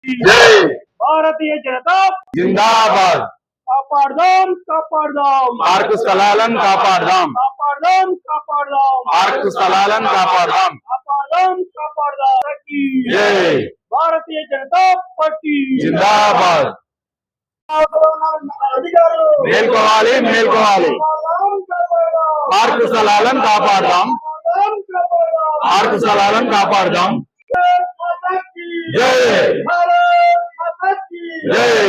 జై భారతీయ జనతా జిందాబాద్. కాపాడదాం కాపాడదాం పార్కు స్థలాలను కాపాడదాం. కాపాడదాం కాపాడదాం పార్కు స్థలాలను కాపాడదాం. కాపాడదాం కాపాడదాం జై భారతీయ జనతా పార్టీ జిందాబాద్. అధికారులు మేల్కోవాలి మేల్కోవాలి. పార్కు స్థలాలను కాపాడదాం. పార్కు స్థలాలను కాపాడదాం. జై జై.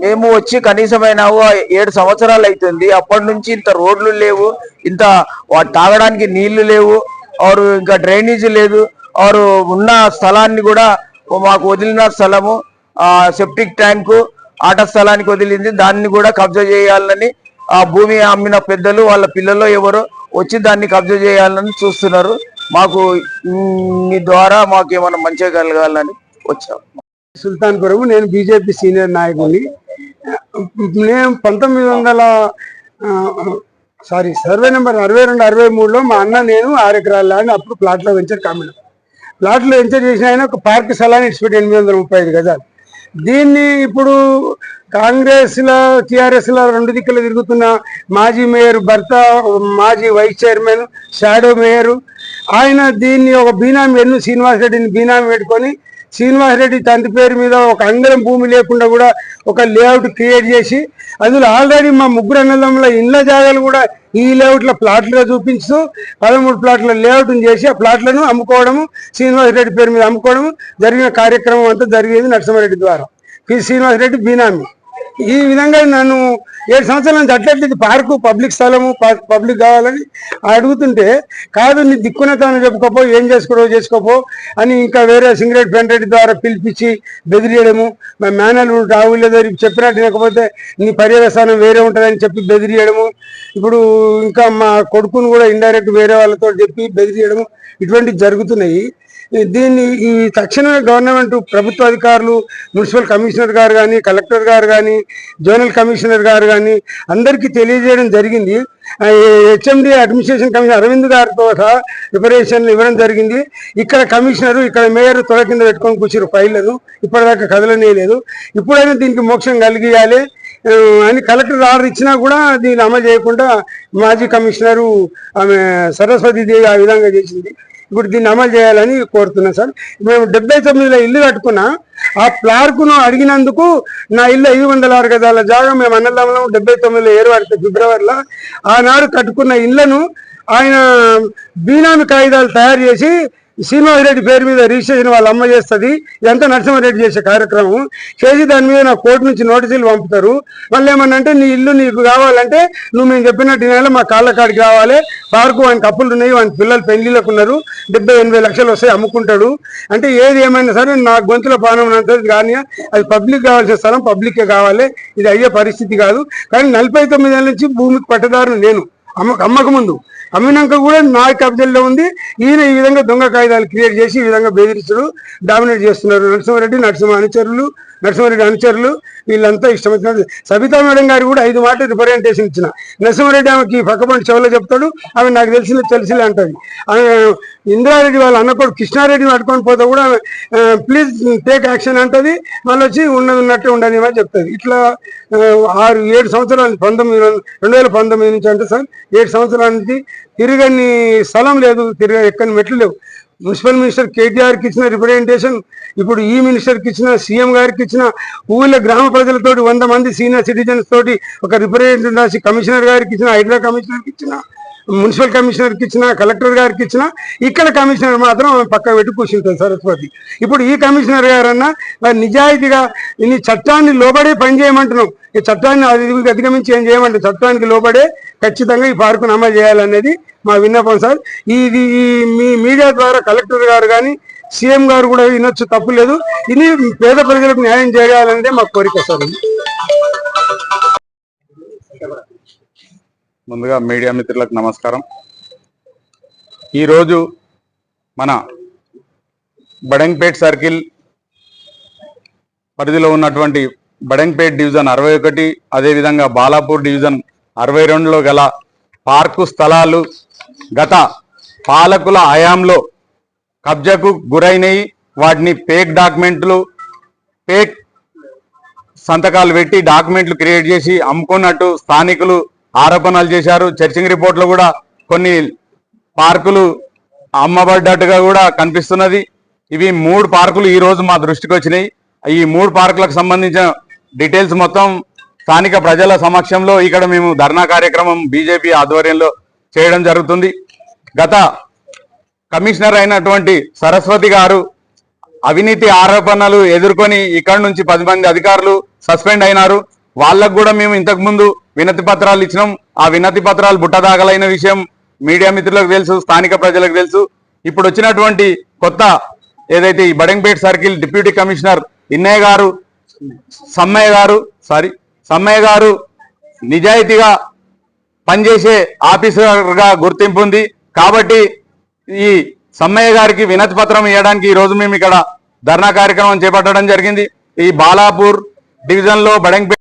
మేము వచ్చి కనీసమైన 7 సంవత్సరాలు అవుతుంది. అప్పటి నుంచి ఇంత రోడ్లు లేవు, ఇంత తాగడానికి నీళ్లు లేవు, ఆరు ఇంకా డ్రైనేజీ లేదు. ఆరు ఉన్న స్థలాన్ని కూడా మాకు వదిలిన స్థలము సెప్టిక్ ట్యాంకు ఆట స్థలానికి వదిలింది. దాన్ని కూడా కబ్జా చేయాలని ఆ భూమి అమ్మిన పెద్దలు వాళ్ళ పిల్లలు ఎవరో వచ్చి దాన్ని కబ్జా చేయాలని చూస్తున్నారు. మాకు మీ ద్వారా మాకు ఏమైనా మంచిగా కలగాలని వచ్చాం. సుల్తాన్పురం. నేను బీజేపీ సీనియర్ నాయకుడిని. నేను 1900 సర్వే నెంబర్ 62-63లో మా అన్న నేను 6 ఎకరాల ల్యాండ్ అప్పుడు ప్లాట్లో వెంచర్ కమ్మినాం. ప్లాట్లో వెంచర్ చేసిన ఆయన ఒక పార్క్ స్థలాన్ని ఇచ్చిపెట్టి 835 గజాలు. దీన్ని ఇప్పుడు కాంగ్రెస్లో టీఆర్ఎస్లో 2 దిక్కులు తిరుగుతున్న మాజీ మేయర్ భర్త, మాజీ వైస్ చైర్మన్, షాడో మేయర్ ఆయన దీన్ని ఒక బీనామీ ఎన్ను శ్రీనివాసరెడ్డిని బీనామీ పెట్టుకొని శ్రీనివాసరెడ్డి తండ్రి పేరు మీద ఒక అంగరం భూమి లేకుండా కూడా ఒక లేఅవుట్ క్రియేట్ చేసి అందులో ఆల్రెడీ మా ముగ్గురు అన్నదమ్ముల ఇళ్ల జాగాలు కూడా ఈ లేఅవుట్ల ప్లాట్లుగా చూపించు 13 ప్లాట్ల లేఅవుట్ చేసి ఆ ప్లాట్లను అమ్ముకోవడము, శ్రీనివాసరెడ్డి పేరు మీద అమ్ముకోవడము జరిగిన కార్యక్రమం అంతా జరిగేది నరసింహారెడ్డి ద్వారా. శ్రీనివాసరెడ్డి బీనామీ. ఈ విధంగా నన్ను 7 సంవత్సరాల నుంచి అట్లట్లేదు పార్కు పబ్లిక్ స్థలము పబ్లిక్ కావాలని అడుగుతుంటే, కాదు నీ దిక్కునతాను చెప్పుకోపో, ఏం చేసుకోపో అని ఇంకా వేరే సింగరెడ్డి పెండ్రెడ్డి ద్వారా పిలిపించి బెదిరియడము, మా మేనలు రావుల దగ్గర చెప్పినట్టు లేకపోతే నీ పర్యవసానం వేరే ఉంటుందని చెప్పి బెదిరియడము, ఇప్పుడు ఇంకా మా కొడుకును కూడా ఇండైరెక్ట్ వేరే వాళ్ళతో చెప్పి బెదిరియడము ఇటువంటివి జరుగుతున్నాయి. దీన్ని ఈ తక్షణమే గవర్నమెంట్ ప్రభుత్వ అధికారులు, మున్సిపల్ కమిషనర్ గారు కానీ, కలెక్టర్ గారు కానీ, జోనల్ కమిషనర్ గారు కానీ అందరికీ తెలియజేయడం జరిగింది. హెచ్ఎండి అడ్మినిస్ట్రేషన్ కమిషనర్ అరవింద్ గారితో రిపరేషన్ ఇవ్వడం జరిగింది. ఇక్కడ కమిషనరు, ఇక్కడ మేయర్ తొడ కింద పెట్టుకొని కూర్చురు ఫైళ్లను, ఇప్పటిదాకా కదలనే లేదు. ఇప్పుడైనా దీనికి మోక్షం కలిగియాలి అని కలెక్టర్ ఆర్డర్ ఇచ్చినా కూడా దీన్ని అమలు చేయకుండా మాజీ కమిషనరు ఆమె సరస్వతి దేవి ఆ విధంగా చేసింది. ఇప్పుడు దీన్ని అమలు చేయాలని కోరుతున్నాం సార్. మేము 79లో ఇల్లు కట్టుకున్నా, ఆ ప్లార్కును అడిగినందుకు నా ఇల్లు 506 గజాల జాగా మేము అన్నదమ్ములం 79లో ఏర్పడితే ఫిబ్రవరిలో ఆనాడు కట్టుకున్న ఇళ్లను ఆయన బీనామీ కాగితాలు తయారు చేసి శ్రీనివాసరెడ్డి పేరు మీద రిజిస్ట్రేషన్ వాళ్ళ అమ్మ చేస్తుంది. ఇదంతా నరసింహారెడ్డి చేసే కార్యక్రమం చేసి దాని మీద నా కోర్టు నుంచి నోటీసులు పంపుతారు. మళ్ళీ ఏమన్నంటే నీ ఇల్లు నీకు కావాలంటే నువ్వు మేము చెప్పినట్టు నెల మా కాళ్ళ కాడికి రావాలి, పార్కు వానికి అప్పులు ఉన్నాయి, వాని పిల్లలు పెళ్లిలకు ఉన్నారు, 70-80 లక్షలు వస్తాయి అమ్ముకుంటాడు అంటే ఏది ఏమైనా సరే నా గొంతుల పానం అంతది కానీ అది పబ్లిక్ కావాల్సిన స్థలం పబ్లిక్కే కావాలి. ఇది అయ్యే పరిస్థితి కాదు. కానీ 49 ఏళ్ళ నుంచి భూమికి పట్టదారు నేను అమ్మక ముందు, అమ్మినాక కూడా నా కబ్జాల్లో ఉంది. ఈయన ఈ విధంగా దొంగ కాగితాలు క్రియేట్ చేసి ఈ విధంగా బెదిరిస్తున్నారు, డామినేట్ చేస్తున్నారు. నరసింహారెడ్డి అనుచరులు వీళ్ళంతా ఇష్టం వచ్చినట్టు. సబితా మేడం గారు కూడా 5 మాటలు రిప్రజెంటేషన్ ఇచ్చిన. నరసింహారెడ్డి ఆమెకి పక్కపంటి చెవులో చెప్తాడు, ఆమె నాకు తెలిసిలే అంటది. ఆమె ఇంద్రారెడ్డి వాళ్ళ అన్నకోడు కృష్ణారెడ్డిని పట్టుకొని పోతే కూడా ప్లీజ్ టేక్ యాక్షన్ అంటది. మళ్ళీ వచ్చి ఉన్నట్టే ఉండని చెప్తుంది. ఇట్లా 6-7 సంవత్సరాలు 2019 నుంచి అంటే సార్ 7 సంవత్సరాల నుంచి తిరగని స్థలం లేదు, ఎక్కని మెట్లు లేవు. మున్సిపల్ మినిస్టర్ కేటీఆర్కి ఇచ్చిన రిప్రజెంటేషన్, ఇప్పుడు ఈ మినిస్టర్కి ఇచ్చిన, సీఎం గారికి ఇచ్చిన, ఊళ్ళో గ్రామ ప్రజలతోటి 100 మంది సీనియర్ సిటిజన్స్ తోటి ఒక రిప్రజెంటేషన్ రాసి కమిషనర్ గారికి ఇచ్చిన, హైడ్రా కమిషనర్కి ఇచ్చిన, మున్సిపల్ కమిషనర్కి ఇచ్చిన, కలెక్టర్ గారికి ఇచ్చిన. ఇక్కడ కమిషనర్ మాత్రం పక్క పెట్టి కూర్చుంటుంది సరస్వతి. ఇప్పుడు ఈ కమిషనర్ గారన్నా నిజాయితీగా ఈ చట్టాన్ని లోబడే పని చేయమంటున్నాం. ఈ చట్టాన్ని అధిగమించి ఏం చేయమంటే చట్టానికి లోబడే ఖచ్చితంగా ఈ పార్కును అమలు చేయాలనేది మా విన్నపం సార్. ఇది మీ మీడియా ద్వారా కలెక్టర్ గారు కానీ సీఎం గారు కూడా వినొచ్చు, తప్పు లేదు. ఇది పేద ప్రజలకు న్యాయం చేయాలనేదే మా కోరిక సార్. ముందుగా మీడియా మిత్రులకు నమస్కారం. ఈరోజు మన బడంగ్పేట్ సర్కిల్ పరిధిలో ఉన్నటువంటి బడంగ్పేట్ డివిజన్ 61, అదేవిధంగా బాలాపూర్ డివిజన్ 62లో గల పార్కు స్థలాలు గత పాలకుల హయాంలో కబ్జాకు గురైనవి, వాటిని ఫేక్ డాక్యుమెంట్లు, ఫేక్ సంతకాలు పెట్టి డాక్యుమెంట్లు క్రియేట్ చేసి అమ్ముకున్నట్టు స్థానికులు ఆరోపణలు చేశారు. చర్చింగ్ రిపోర్ట్లో కూడా కొన్ని పార్కులు అమ్మబడ్డట్టుగా కూడా కనిపిస్తున్నది. ఇవి 3 పార్కులు ఈ రోజు మా దృష్టికి వచ్చినాయి. ఈ 3 పార్కులకు సంబంధించిన డీటెయిల్స్ మొత్తం స్థానిక ప్రజల సమక్షంలో ఇక్కడ మేము ధర్నా కార్యక్రమం బీజేపీ ఆధ్వర్యంలో చేయడం జరుగుతుంది. గత కమిషనర్ అయినటువంటి సరస్వతి గారు అవినీతి ఆరోపణలు ఎదుర్కొని ఇక్కడ నుంచి 10 మంది అధికారులు సస్పెండ్ అయినారు. వాళ్ళకు కూడా మేము ఇంతకు ముందు వినతి పత్రాలు ఇచ్చినాం. ఆ వినతి పత్రాలు బుట్టదాఖలైన విషయం మీడియా మిత్రులకు తెలుసు, స్థానిక ప్రజలకు తెలుసు. ఇప్పుడు వచ్చినటువంటి కొత్త ఏదైతే ఈ Badangpet circle deputy commissioner Sammaiah garu నిజాయితీగా పనిచేసే ఆఫీసర్గా గుర్తింపు ఉంది. కాబట్టి ఈ సమ్మయ్య గారికి వినతి పత్రం ఇవ్వడానికి ఈ రోజు మేము ఇక్కడ ధర్నా కార్యక్రమం చేపట్టడం జరిగింది. ఈ బాలాపూర్ డివిజన్ లో బడంగ్పేట్